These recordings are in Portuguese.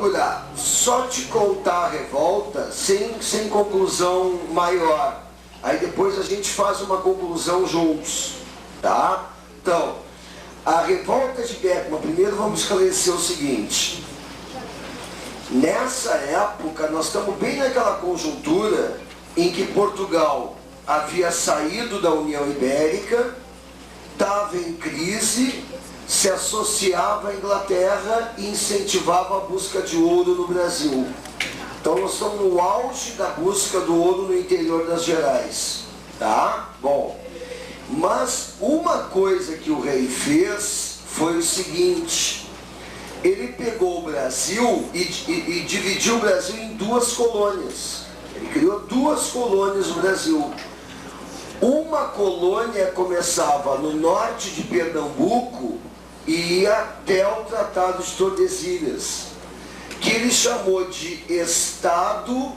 procurar só te contar a revolta sem conclusão maior. Aí depois a gente faz uma conclusão juntos, tá? Então, a revolta de Beckman, primeiro vamos esclarecer o seguinte. Nessa época, nós estamos bem naquela conjuntura em que Portugal havia saído da União Ibérica, estava em crise, se associava à Inglaterra e incentivava a busca de ouro no Brasil. Então nós estamos no auge da busca do ouro no interior das Gerais, tá? Bom, mas uma coisa que o rei fez foi o seguinte: ele pegou o Brasil e dividiu o Brasil em duas colônias. Ele criou duas colônias no Brasil. Uma colônia começava no norte de Pernambuco e ia até o Tratado de Tordesilhas, que ele chamou de Estado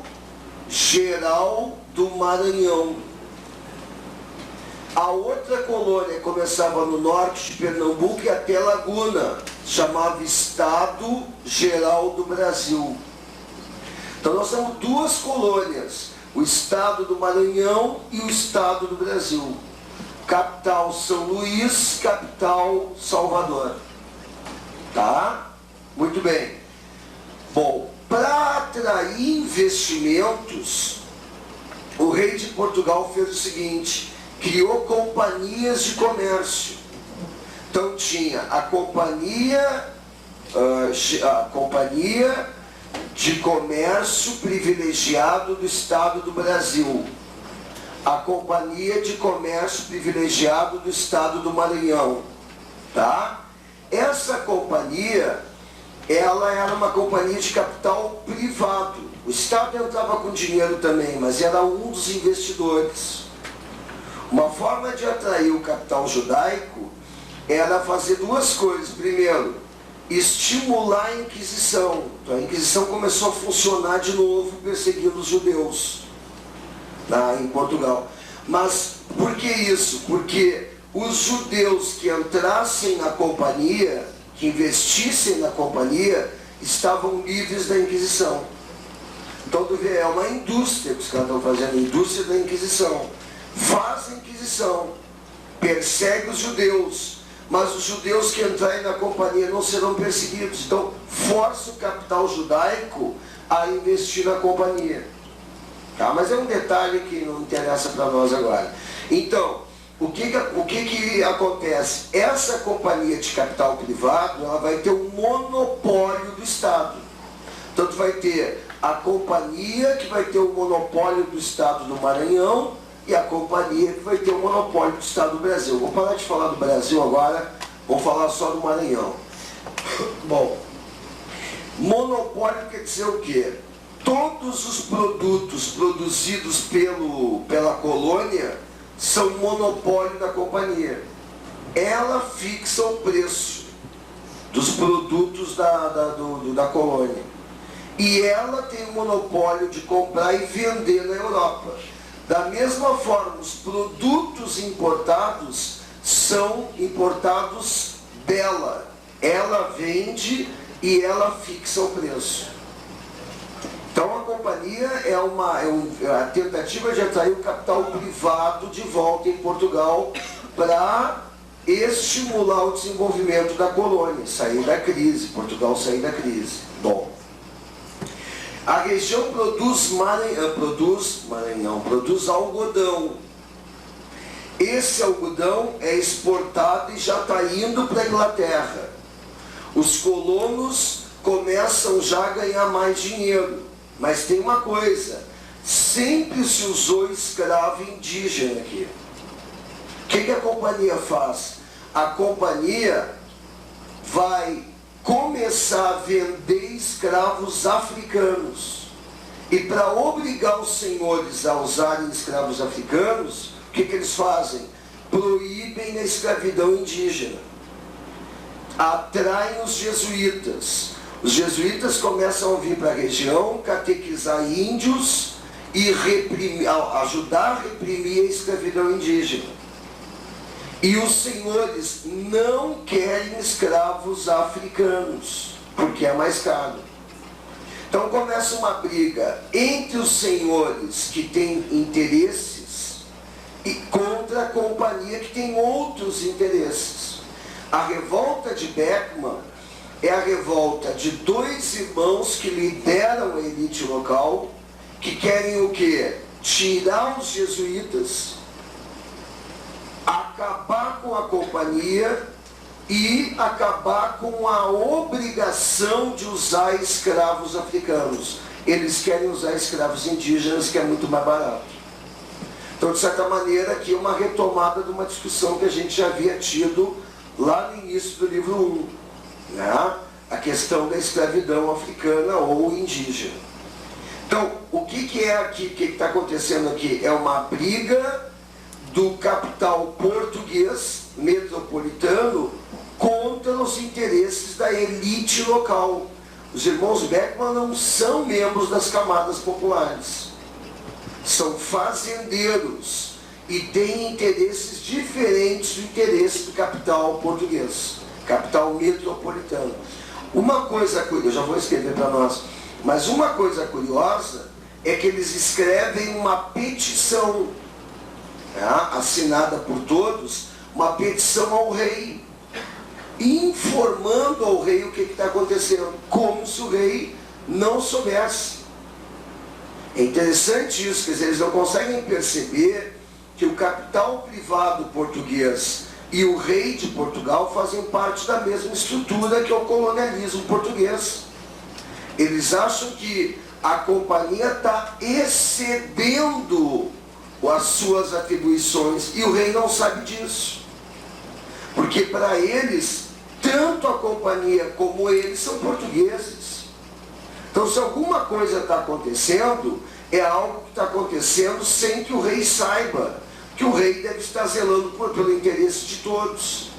Geral do Maranhão. A outra colônia começava no norte de Pernambuco e até Laguna, chamava Estado Geral do Brasil. Então nós temos duas colônias, o Estado do Maranhão e o Estado do Brasil. Capital São Luís, capital Salvador. Tá? Muito bem. Bom, para atrair investimentos, o rei de Portugal fez o seguinte: criou companhias de comércio. Então tinha a companhia de comércio privilegiado do Estado do Brasil, a companhia de comércio privilegiado do Estado do Maranhão, tá? Essa companhia, ela era uma companhia de capital privado. O Estado entrava com dinheiro também, mas era um dos investidores. Uma forma de atrair o capital judaico era fazer duas coisas. Primeiro, estimular a Inquisição. Então, a Inquisição começou a funcionar de novo, perseguindo os judeus em Portugal. Mas por que isso? Porque os judeus que entrassem na companhia, que investissem na companhia, estavam livres da Inquisição. Então é uma indústria que os caras estão fazendo, a indústria da Inquisição. Faz a Inquisição, persegue os judeus, mas os judeus que entrarem na companhia não serão perseguidos. Então força o capital judaico a investir na companhia. Tá? Mas é um detalhe que não interessa para nós agora. Então, o que acontece? Essa companhia de capital privado, ela vai ter um monopólio do Estado. Então tu vai ter a companhia que vai ter o monopólio do Estado do Maranhão e a companhia que vai ter o monopólio do Estado do Brasil. Vou parar de falar do Brasil agora, vou falar só do Maranhão. Bom, monopólio quer dizer o quê? Todos os produtos produzidos pela colônia são monopólio da companhia. Ela fixa o preço dos produtos da colônia. E ela tem o monopólio de comprar e vender na Europa. Da mesma forma, os produtos importados são importados dela. Ela vende e ela fixa o preço. Então a companhia é a tentativa de atrair o capital privado de volta em Portugal para estimular o desenvolvimento da colônia, sair da crise, Portugal sair da crise. Bom, a região produz algodão. Esse algodão é exportado e já está indo para a Inglaterra. Os colonos começam já a ganhar mais dinheiro. Mas tem uma coisa, sempre se usou escravo indígena aqui. O que a companhia faz? A companhia vai começar a vender escravos africanos. E para obrigar os senhores a usarem escravos africanos, o que eles fazem? Proíbem a escravidão indígena. Atraem os jesuítas. Os jesuítas começam a vir para a região, catequizar índios e ajudar a reprimir a escravidão indígena. E os senhores não querem escravos africanos, porque é mais caro. Então começa uma briga entre os senhores que têm interesses e contra a companhia que tem outros interesses. A revolta de Beckmann é a revolta de dois irmãos que lideram a elite local, que querem o quê? Tirar os jesuítas, acabar com a companhia e acabar com a obrigação de usar escravos africanos. Eles querem usar escravos indígenas, que é muito mais barato. Então, de certa maneira, aqui é uma retomada de uma discussão que a gente já havia tido lá no início do livro 1, né? A questão da escravidão africana ou indígena. Então, o que é aqui, o que está acontecendo aqui? É uma briga do capital português metropolitano contra os interesses da elite local. Os irmãos Beckmann não são membros das camadas populares. São fazendeiros e têm interesses diferentes do interesse do capital português, capital metropolitano. Uma coisa curiosa, eu já vou escrever para nós, mas uma coisa curiosa é que eles escrevem uma petição, assinada por todos, uma petição ao rei, informando ao rei o que está acontecendo, como se o rei não soubesse. É interessante isso, quer dizer, eles não conseguem perceber que o capital privado português e o rei de Portugal fazem parte da mesma estrutura que é o colonialismo português. Eles acham que a companhia está excedendo as suas atribuições e o rei não sabe disso. Porque para eles, tanto a companhia como eles são portugueses. Então, se alguma coisa está acontecendo, é algo que está acontecendo sem que o rei saiba, que o rei deve estar zelando pelo interesse de todos.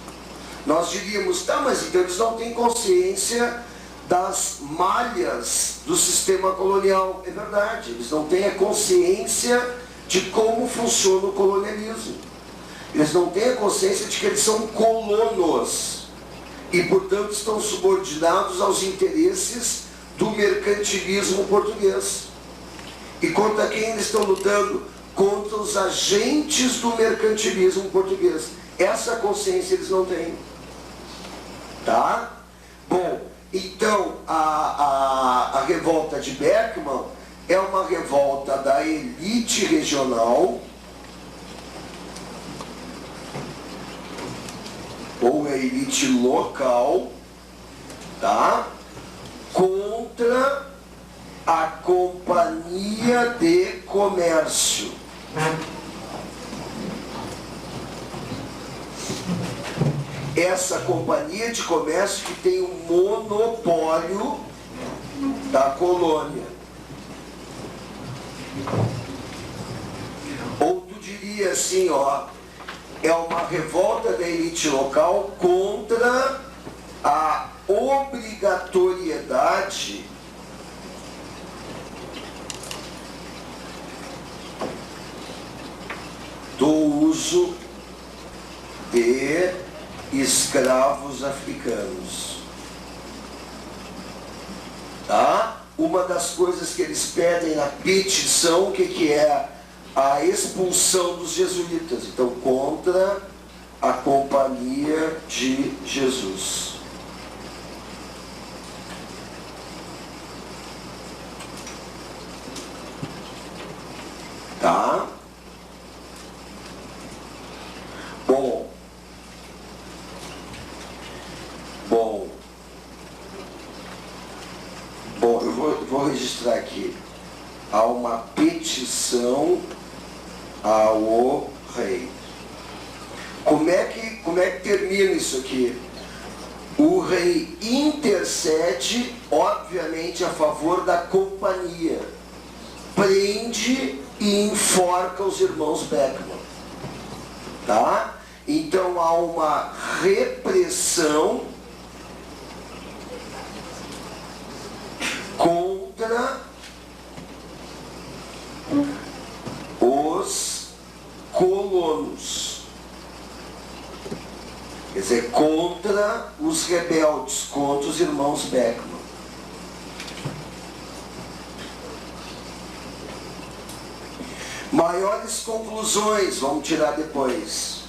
Nós diríamos, tá, mas então eles não têm consciência das malhas do sistema colonial. É verdade, eles não têm a consciência de como funciona o colonialismo. Eles não têm a consciência de que eles são colonos e, portanto, estão subordinados aos interesses do mercantilismo português. E contra quem eles estão lutando? Contra os agentes do mercantilismo português. Essa consciência eles não têm. Tá? Bom, então a revolta de Beckmann é uma revolta da elite regional, ou a elite local, tá? Contra a companhia de comércio. Essa companhia de comércio que tem o monopólio da colônia. Ou tu diria assim, é uma revolta da elite local contra a obrigatoriedade do uso de escravos africanos. Tá? Uma das coisas que eles pedem na petição, o que é? A expulsão dos jesuítas. Então, contra a companhia de Jesus. Tá? Bom, eu vou registrar aqui. Há uma petição ao rei. Como é que termina isso aqui? O rei intercede, obviamente, a favor da companhia. Prende e enforca os irmãos Beckmann. Tá? Então há uma repressão contra os colonos. Quer dizer, contra os rebeldes, contra os irmãos Beckmann. Maiores conclusões, vamos tirar depois.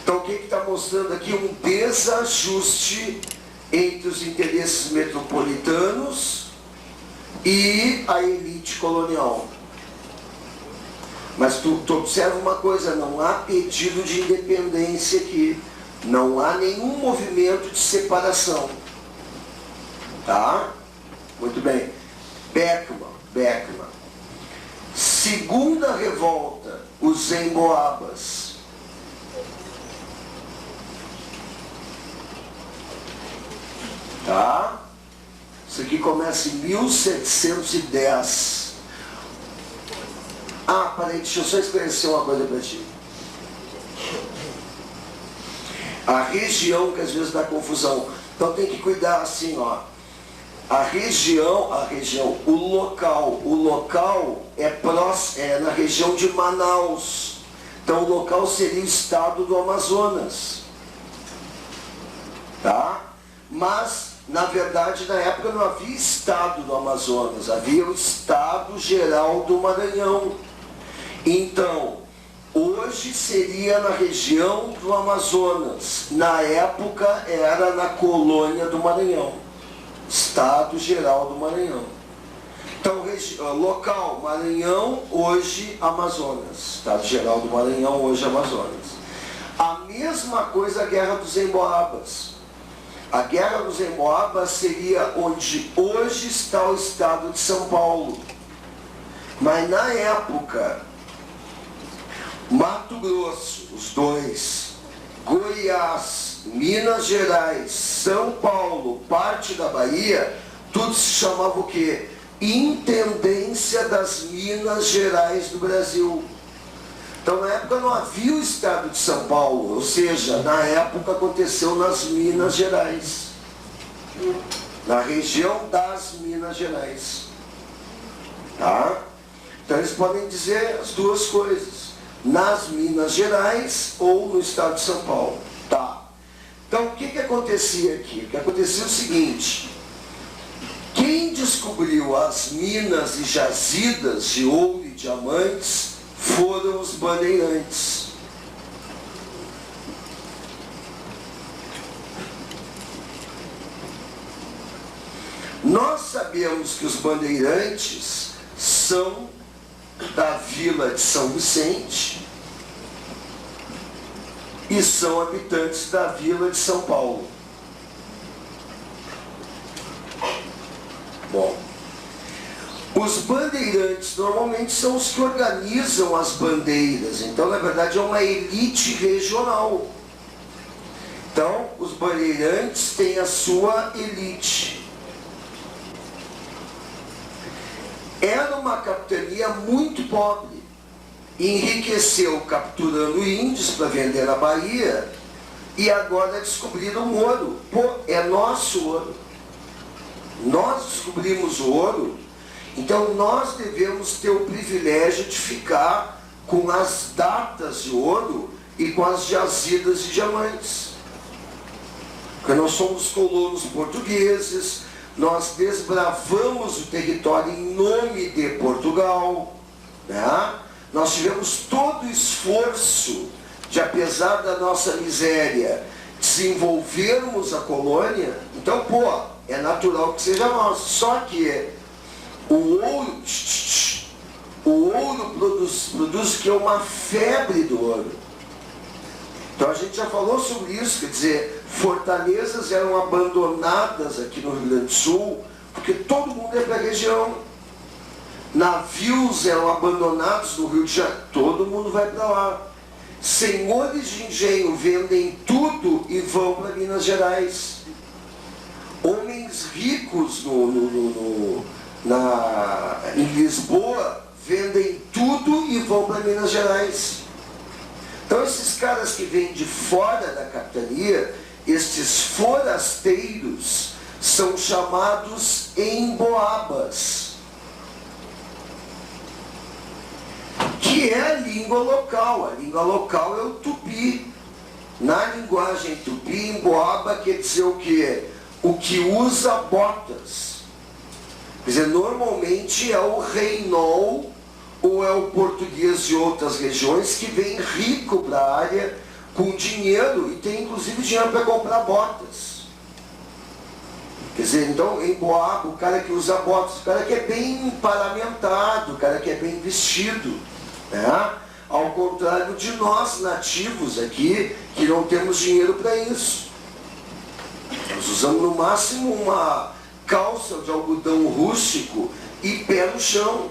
Então o que está mostrando aqui? Um desajuste entre os interesses metropolitanos e a elite colonial. Mas tu observa uma coisa, não há pedido de independência aqui. Não há nenhum movimento de separação. Tá? Muito bem. Beckmann. Segunda revolta, os emboabas. Tá? Isso aqui começa em 1710. Peraí, deixa eu só esclarecer uma coisa para ti. A região, que às vezes dá confusão. Então tem que cuidar assim, ó. A região, o local é na região de Manaus. Então o local seria o estado do Amazonas. Tá? Mas, na verdade, na época não havia estado do Amazonas, havia o Estado Geral do Maranhão. Então, hoje seria na região do Amazonas. Na época era na colônia do Maranhão. Estado Geral do Maranhão. Então, local, Maranhão, hoje Amazonas. Estado Geral do Maranhão, hoje Amazonas. A mesma coisa a Guerra dos Emboabas. A Guerra dos Emboabas seria onde hoje está o estado de São Paulo. Mas na época, Mato Grosso, os dois, Goiás, Minas Gerais, São Paulo, parte da Bahia, tudo se chamava o quê? Intendência das Minas Gerais do Brasil. Então, na época não havia o estado de São Paulo, ou seja, na época aconteceu nas Minas Gerais. Na região das Minas Gerais. Tá? Então, eles podem dizer as duas coisas. Nas Minas Gerais ou no estado de São Paulo. Tá. Então, o que acontecia aqui? O que acontecia é o seguinte. Quem descobriu as minas e jazidas de ouro e diamantes foram os bandeirantes. Nós sabemos que os bandeirantes são da vila de São Vicente e são habitantes da vila de São Paulo. Bom, os bandeirantes normalmente são os que organizam as bandeiras. Então, na verdade, é uma elite regional. Então, os bandeirantes têm a sua elite. Era uma capitania muito pobre. Enriqueceu capturando índios para vender na Bahia e agora descobriram ouro. Pô, é nosso ouro. Nós descobrimos o ouro. Então nós devemos ter o privilégio de ficar com as datas de ouro e com as jazidas de diamantes. Porque nós somos colonos portugueses, nós desbravamos o território em nome de Portugal, né? Nós tivemos todo o esforço de, apesar da nossa miséria, desenvolvermos a colônia. Então, é natural que seja nosso. Só que o ouro produz que é uma febre do ouro. Então a gente já falou sobre isso, quer dizer, fortalezas eram abandonadas aqui no Rio Grande do Sul, porque todo mundo ia para a região. Navios eram abandonados no Rio de Janeiro, todo mundo vai para lá. Senhores de engenho vendem tudo e vão para Minas Gerais. Homens ricos em Lisboa vendem tudo e vão para Minas Gerais. Então esses caras que vêm de fora da capitania, estes forasteiros, são chamados emboabas, que é a língua local. A língua local é o tupi. Na linguagem tupi, emboaba quer dizer o quê? O que usa botas. Quer dizer, normalmente é o reinol ou é o português de outras regiões que vem rico para a área, com dinheiro, e tem inclusive dinheiro para comprar botas. Quer dizer, então, em Boab, o cara que usa botas, o cara que é bem paramentado, o cara que é bem vestido, né? Ao contrário de nós, nativos aqui, que não temos dinheiro para isso. Nós usamos no máximo uma calça de algodão rústico e pé no chão.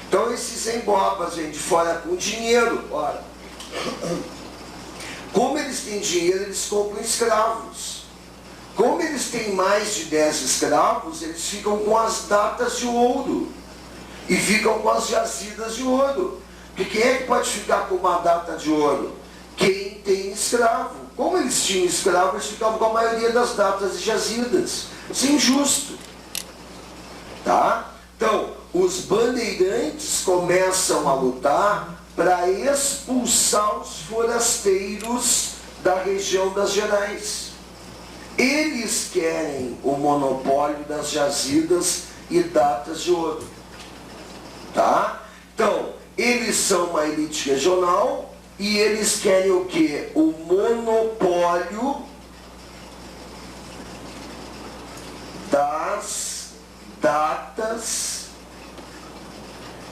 Então esses emboabas vêm de fora com dinheiro. Ora, como eles têm dinheiro, eles compram escravos. Como eles têm mais de 10 escravos, eles ficam com as datas de ouro. E ficam com as jazidas de ouro. Porque quem é que pode ficar com uma data de ouro? Quem tem escravo. Como eles tinham escravo, eles ficavam com a maioria das datas e jazidas. Isso é injusto. Tá? Então, os bandeirantes começam a lutar para expulsar os forasteiros da região das Gerais. Eles querem o monopólio das jazidas e datas de ouro. Tá? Então, eles são uma elite regional e eles querem o quê? O monopólio das datas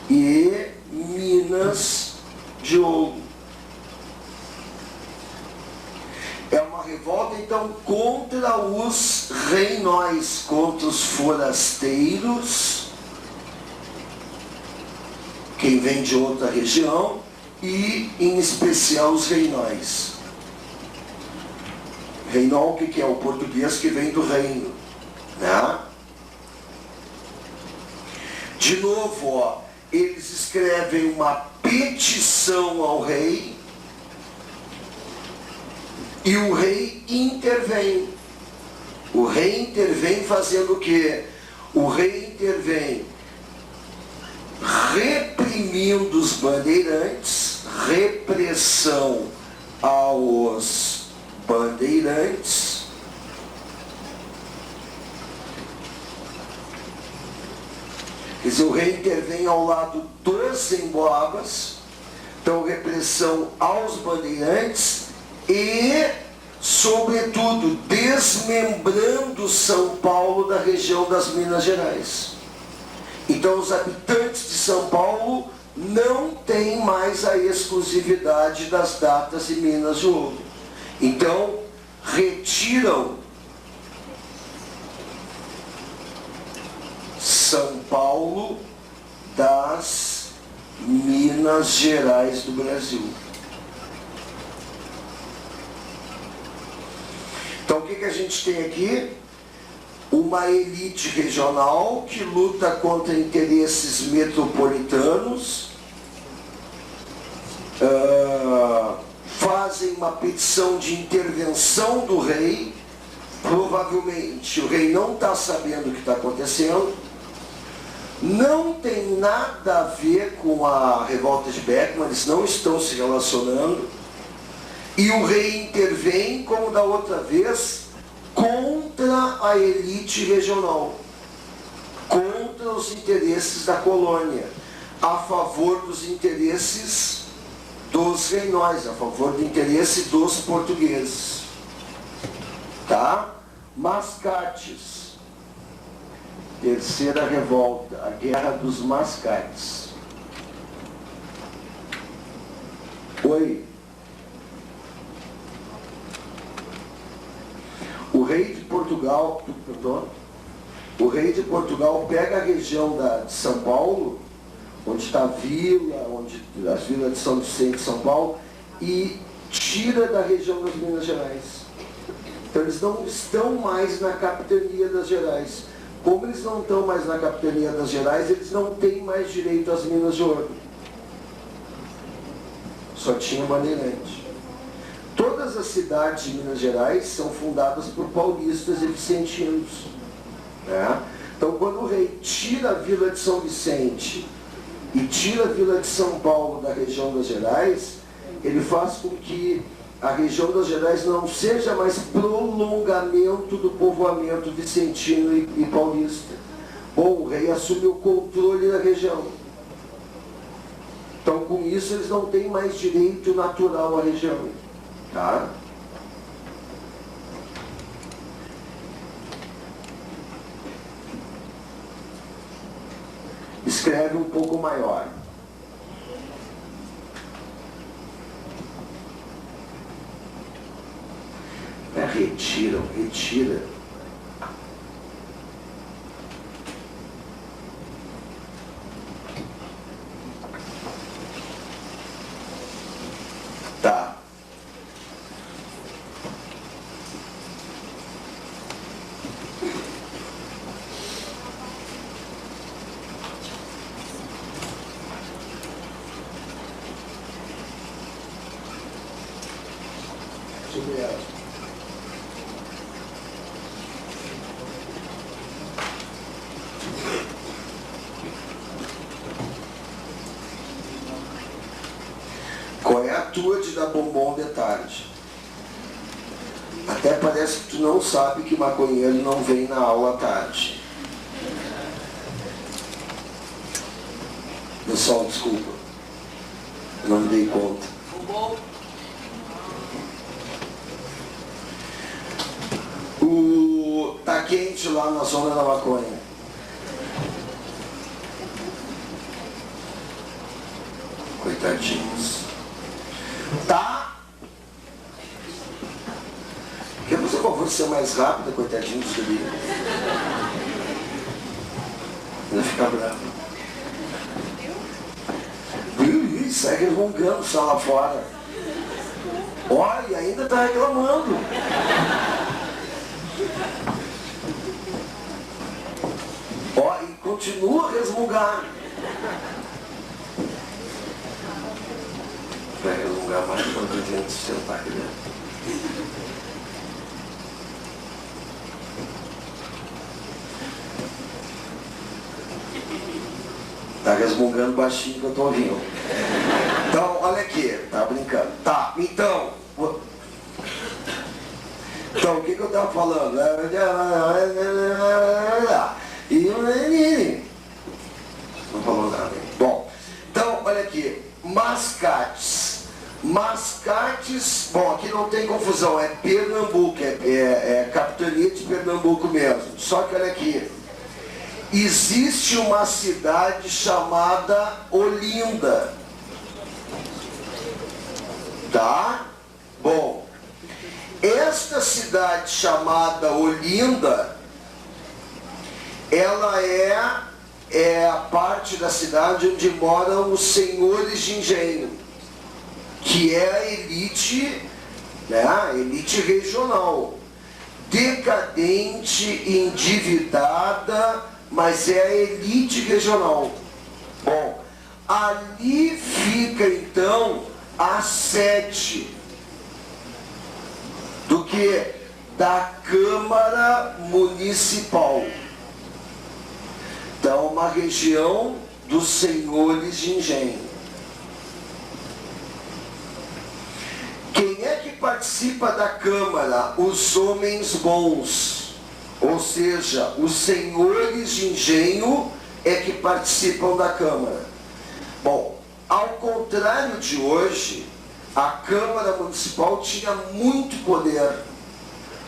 e minas de ouro. É uma revolta, então, contra os reinóis, contra os forasteiros, quem vem de outra região, e, em especial, os reinóis. Reinó, o que é? O português que vem do reino. Né? De novo, ó, eles escrevem uma petição ao rei, e o rei intervém. O rei intervém fazendo o quê? O rei intervém reprimindo os bandeirantes, repressão aos bandeirantes, quer dizer, o rei intervém ao lado dos emboabas, então repressão aos bandeirantes e, sobretudo, desmembrando São Paulo da região das Minas Gerais. Então os habitantes de São Paulo não têm mais a exclusividade das datas e minas de ouro. Então retiram São Paulo das Minas Gerais do Brasil. Então o que a gente tem aqui? Uma elite regional que luta contra interesses metropolitanos, fazem uma petição de intervenção do rei. Provavelmente o rei não está sabendo o que está acontecendo, não tem nada a ver com a revolta de Beckmann, eles não estão se relacionando, e o rei intervém, como da outra vez, contra a elite regional, contra os interesses da colônia, a favor dos interesses dos reinóis, a favor do interesse dos portugueses. Tá? Mascates, terceira revolta, a Guerra dos Mascates. Oi. O rei de Portugal pega a região de São Paulo, onde está a vila, onde as vilas de São Vicente e São Paulo, e tira da região das Minas Gerais. Então eles não estão mais na capitania das Gerais. Como eles não estão mais na capitania das Gerais, eles não têm mais direito às minas de ouro. Só tinha bandeirante. Todas as cidades de Minas Gerais são fundadas por paulistas e vicentinos. Né? Então, quando o rei tira a vila de São Vicente e tira a vila de São Paulo da região das Gerais, ele faz com que a região das Gerais não seja mais prolongamento do povoamento vicentino e paulista. Bom, o rei assume o controle da região. Então, com isso, eles não têm mais direito natural à região. Tá? Escreve um pouco maior. Retira. Tá. Qual é a tua de dar bombom de tarde? Até parece que tu não sabe que maconheiro não vem na aula à tarde. Pessoal, desculpa. Não me dei conta. Tá quente lá na zona da maconha. Coitadinhos. Tá? Quer você, por favor, ser mais rápida, coitadinhos do livro? Vai ficar bravo. Sai resmungando só lá fora. Olha, ainda tá reclamando. Ó, e continua a resmungar. Vai resmungar mais para a gente sentar aqui dentro. Tá resmungando baixinho que eu tô ouvindo. Então, olha aqui, tá brincando. Tá, então o que eu tava falando? Não falou nada. Bom, então, olha aqui. Mascates. Mascates, bom, aqui não tem confusão, é Pernambuco, é capitania de Pernambuco mesmo. Só que olha aqui. Existe uma cidade chamada Olinda. Tá? Bom, esta cidade chamada Olinda, ela é a parte da cidade onde moram os senhores de engenho, que é a elite, né? A elite regional, decadente, endividada, mas é a elite regional. Bom, ali fica então a sede do que? Da Câmara Municipal. Então, uma região dos senhores de engenho. Quem é que participa da Câmara? Os homens bons. Ou seja, os senhores de engenho é que participam da Câmara. Bom, ao contrário de hoje, a Câmara Municipal tinha muito poder.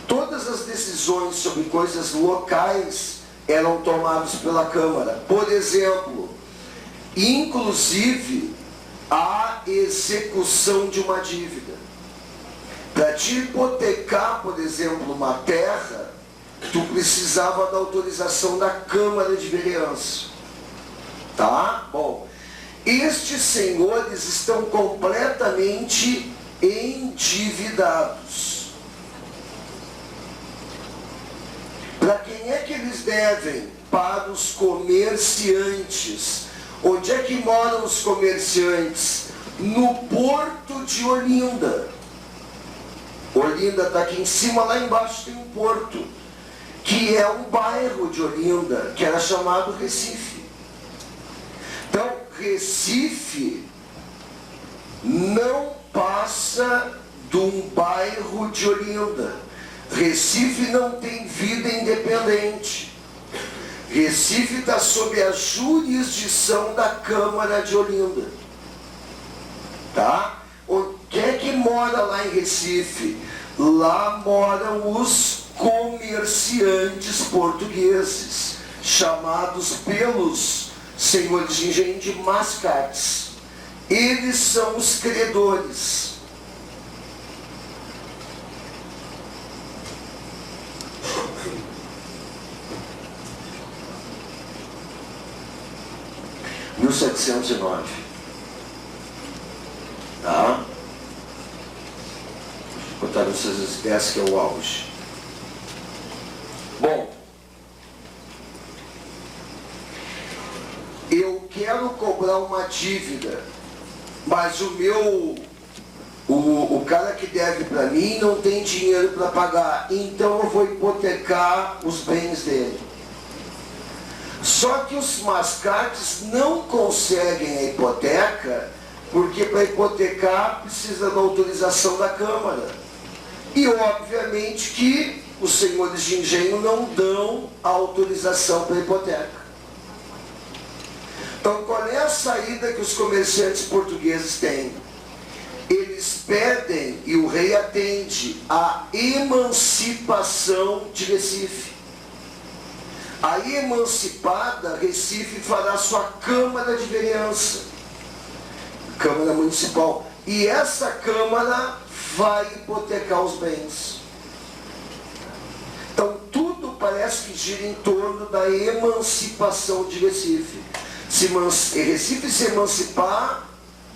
Todas as decisões sobre coisas locais eram tomadas pela Câmara. Por exemplo, inclusive a execução de uma dívida. Para te hipotecar, por exemplo, uma terra, tu precisava da autorização da Câmara de Vereança. Tá? Bom, estes senhores estão completamente endividados. Para quem é que eles devem? Para os comerciantes. Onde é que moram os comerciantes? No Porto de Olinda. Olinda está aqui em cima, lá embaixo tem um porto, que é um bairro de Olinda, que era chamado Recife. Então, Recife não passa de um bairro de Olinda. Recife não tem vida independente. Recife está sob a jurisdição da Câmara de Olinda. Tá? Quem é que mora lá em Recife? Lá moram os comerciantes portugueses, chamados pelos senhores de engenho de mascates. Eles são os credores. Em 1709. Tá? Vou botar essas ideias que é o auge. Bom, eu quero cobrar uma dívida, mas o cara que deve para mim não tem dinheiro para pagar, então eu vou hipotecar os bens dele. Só que os mascates não conseguem a hipoteca, porque para hipotecar precisa da autorização da Câmara. E obviamente que os senhores de engenho não dão a autorização para hipoteca. Então, qual é a saída que os comerciantes portugueses têm? Eles pedem, e o rei atende, a emancipação de Recife. A emancipada, Recife fará sua Câmara de Vereança, Câmara Municipal. E essa Câmara vai hipotecar os bens. Então, tudo parece que gira em torno da emancipação de Recife. Se Recife se emancipar,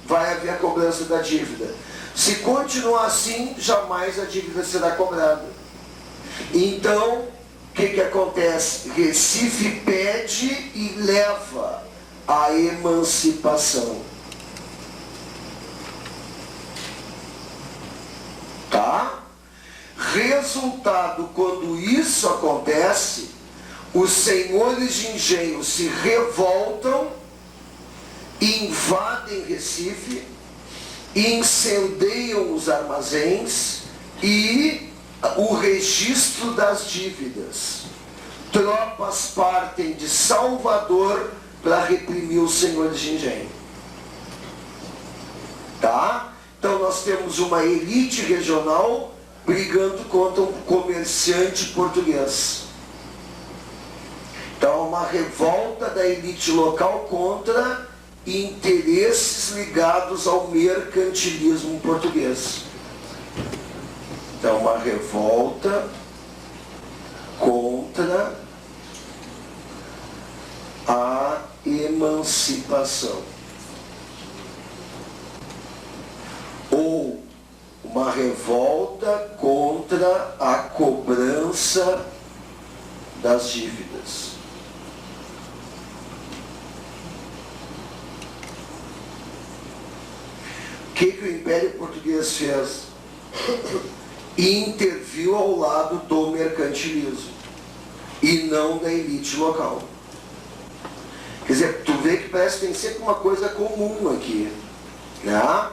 vai haver a cobrança da dívida. Se continuar assim, jamais a dívida será cobrada. Então, o que acontece? Recife pede e leva a emancipação. Tá? Resultado, quando isso acontece, os senhores de engenho se revoltam, invadem Recife, incendeiam os armazéns e o registro das dívidas. Tropas partem de Salvador para reprimir os senhores de engenho. Tá? Então nós temos uma elite regional brigando contra um comerciante português. Então, uma revolta da elite local contra interesses ligados ao mercantilismo português. Então, uma revolta contra a emancipação. Ou uma revolta contra a cobrança das dívidas. O que o Império Português fez? Interviu ao lado do mercantilismo e não da elite local. Quer dizer, tu vê que parece que tem sempre uma coisa comum aqui, né?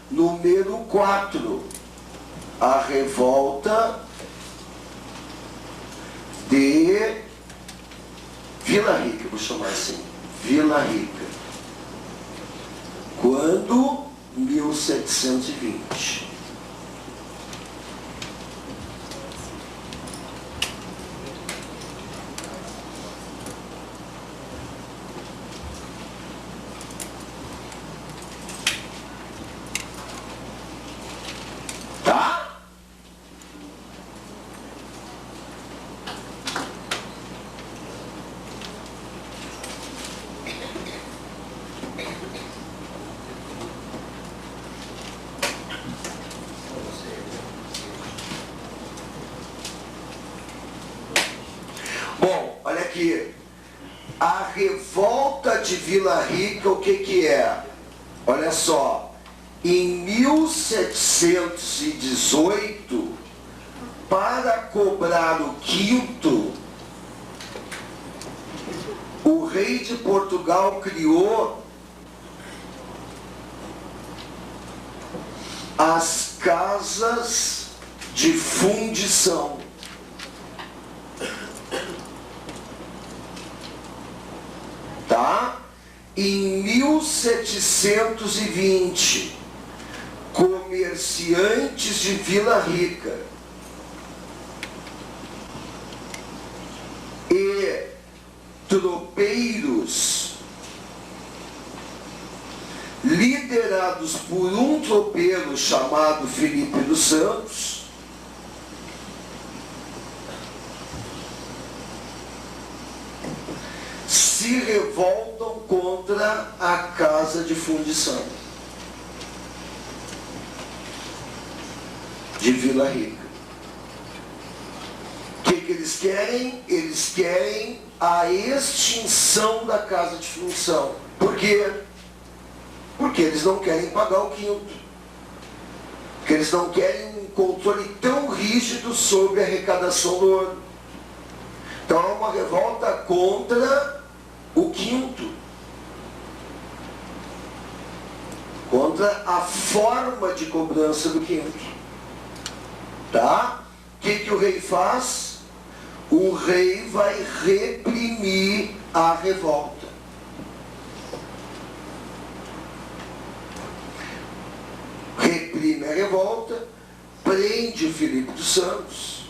Número 4, a revolta de Vila Rica, vou chamar assim, Vila Rica. Quando? 1720. Tá? Bom, olha aqui. A revolta de Vila Rica, o que é? Olha só. Em 1718, para cobrar o quinto, o rei de Portugal criou as casas de fundição. Tá? Em 1720, comerciantes de Vila Rica e tropeiros liderados por um tropeiro chamado Felipe dos Santos, se revoltam contra a casa de fundição de Vila Rica. O que eles querem? Eles querem a extinção da casa de fundição. Por quê? Porque eles não querem pagar o quinto. Porque eles não querem um controle tão rígido sobre a arrecadação do ouro. Então é uma revolta contra o quinto. Contra a forma de cobrança do quinto. Tá? O que o rei faz? O rei vai reprimir a revolta. Reprime a revolta, prende o Felipe dos Santos,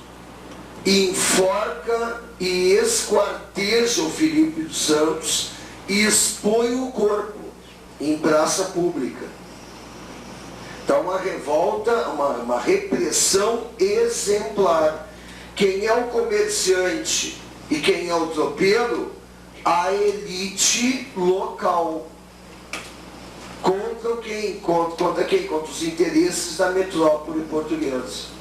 enforca e esquarteja o Felipe dos Santos e expõe o corpo em praça pública. Então uma revolta, uma repressão exemplar. Quem é o comerciante e quem é o tropeiro? A elite local. Contra quem? Contra quem? Contra os interesses da metrópole portuguesa.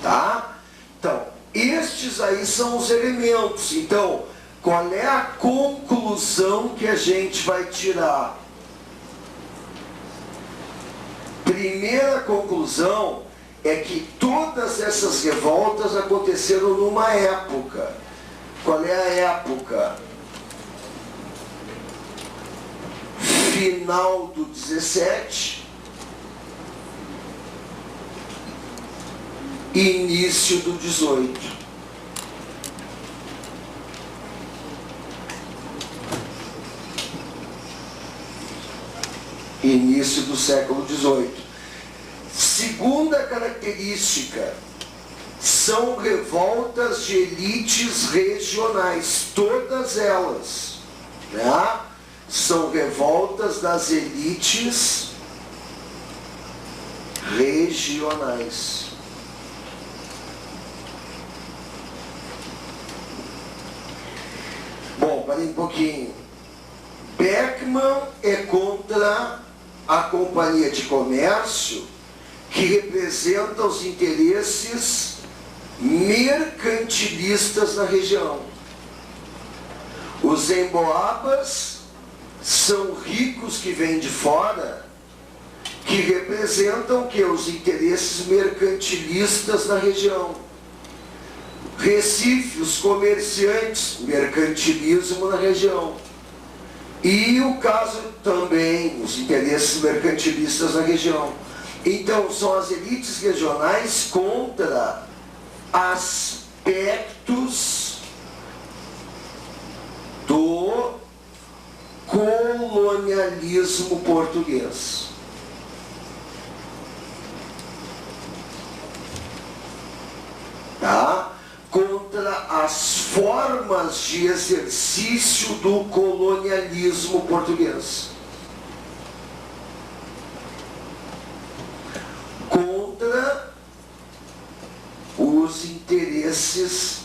Tá? Então, estes aí são os elementos. Então, qual é a conclusão que a gente vai tirar? Primeira conclusão é que todas essas revoltas aconteceram numa época. Qual é a época? Final do 17, início do 18. Início do século XVIII. Segunda característica, são revoltas de elites regionais, todas elas, né? São revoltas das elites regionais. Bom, parei um pouquinho. Beckmann é contra a Companhia de Comércio, que representa os interesses mercantilistas na região. Os emboabas são ricos que vêm de fora, que representam que os interesses mercantilistas na região. Recife, os comerciantes, mercantilismo na região. E o caso também, os interesses mercantilistas na região. Então, são as elites regionais contra aspectos do colonialismo português. Tá? Contra as formas de exercício do colonialismo português. Contra os interesses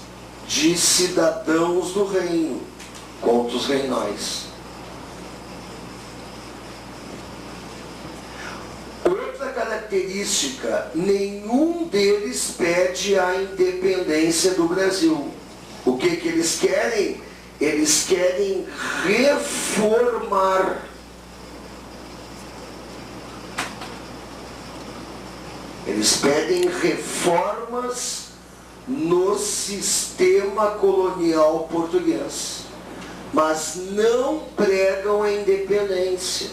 de cidadãos do reino, contra os reinóis. Outra característica, nenhum deles pede a independência do Brasil. O que eles querem? Eles querem reformar. Eles pedem reformas no sistema colonial português, mas não pregam a independência.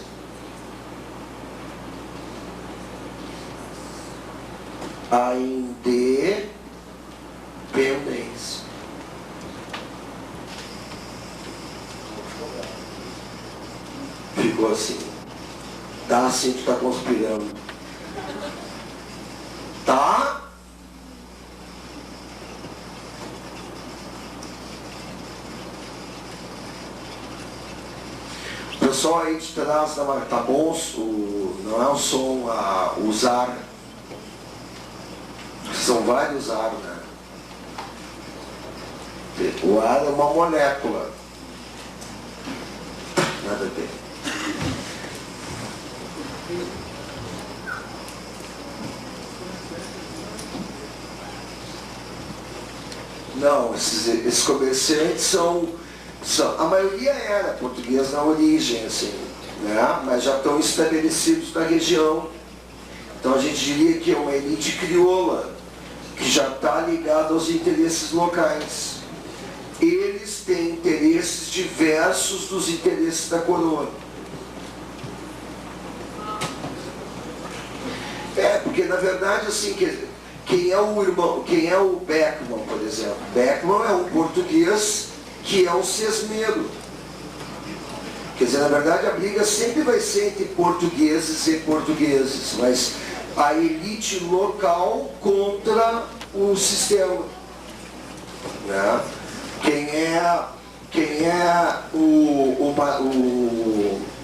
A independência. Tá, assim tu tá conspirando. Tá? O pessoal aí de trás da marca, tá bom? Não é o som, os ar. São vários ar, né? O ar é uma molécula. Nada a ver. Não, esses comerciantes são, a maioria era português na origem, assim, né? Mas já estão estabelecidos na região. Então a gente diria que é uma elite crioula, que já está ligada aos interesses locais. Eles têm interesses diversos dos interesses da coroa. Porque na verdade, assim, quem é o irmão, quem é o Beckman, por exemplo? Beckman é um português que é um sesmeiro. Quer dizer, na verdade a briga sempre vai ser entre portugueses e portugueses, mas a elite local contra o sistema. Né? Quem é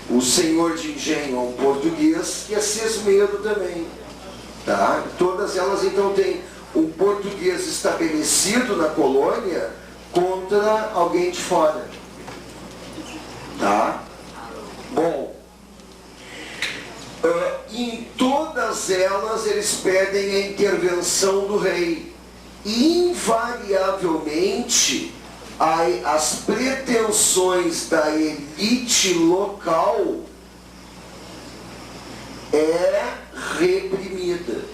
o senhor de engenho é um português que é sesmeiro também. Tá? Todas elas então têm um português estabelecido na colônia contra alguém de fora. Tá? Bom, em todas elas eles pedem a intervenção do rei. Invariavelmente, as pretensões da elite local é reprimida.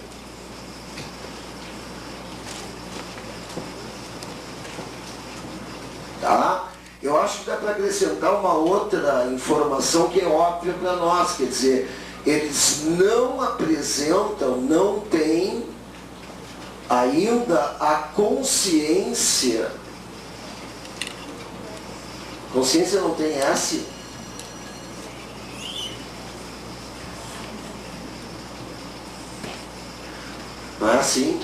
Tá? Eu acho que dá para acrescentar uma outra informação que é óbvia para nós, quer dizer, eles não apresentam, não têm ainda a consciência. Consciência não tem S? Não é assim?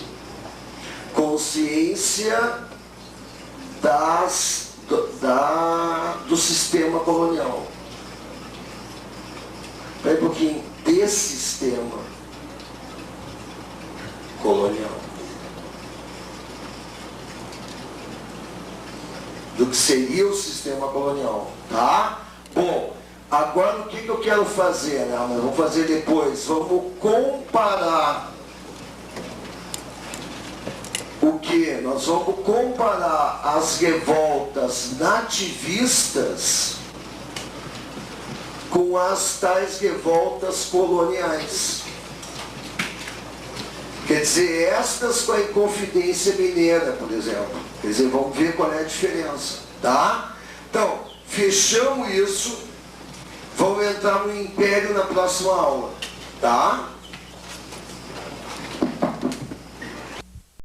Consciência do sistema colonial. Espera um pouquinho. Desse sistema colonial. Do que seria o sistema colonial. Tá? Bom, agora o que eu quero fazer? Né? Nós vamos fazer depois. Vamos comparar. O que? Nós vamos comparar as revoltas nativistas com as tais revoltas coloniais. Quer dizer, estas com a Inconfidência Mineira, por exemplo. Quer dizer, vamos ver qual é a diferença. Tá? Então, fechamos isso. Vamos entrar no Império na próxima aula. Tá?